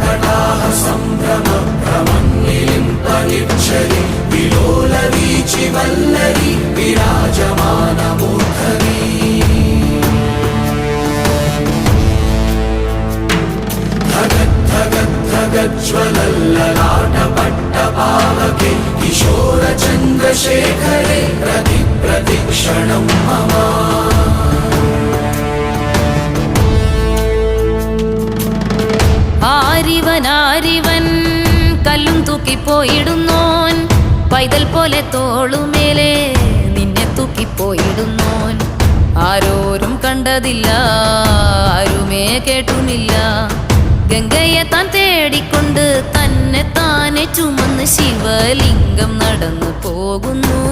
കടാഹ സംഭ്രമ ഭ്രമന്നിലിംപനിച്ഛരി വിലോലവീചി വല്ലരി വിരാജമാനമൂർധനി ജ്വലല്ലലാടപട്ടപാവകേ കിശോരചന്ദ്രശേഖരേ പ്രതിക്ഷണം മമ ആരിവൻ കല്ലും തൂക്കിപ്പോയിടുന്നോൻ പൈതൽ പോലെ തോളുമേലെ നിന്നെ തൂക്കിപ്പോയിടുന്നോൻ ആരോരും കണ്ടതില്ല ആരുമേ കേട്ടുമില്ല ഗംഗയെ താൻ തേടിക്കൊണ്ട് തന്നെ താനെ ചുമന്ന് ശിവലിംഗം നടന്നു പോകുന്നു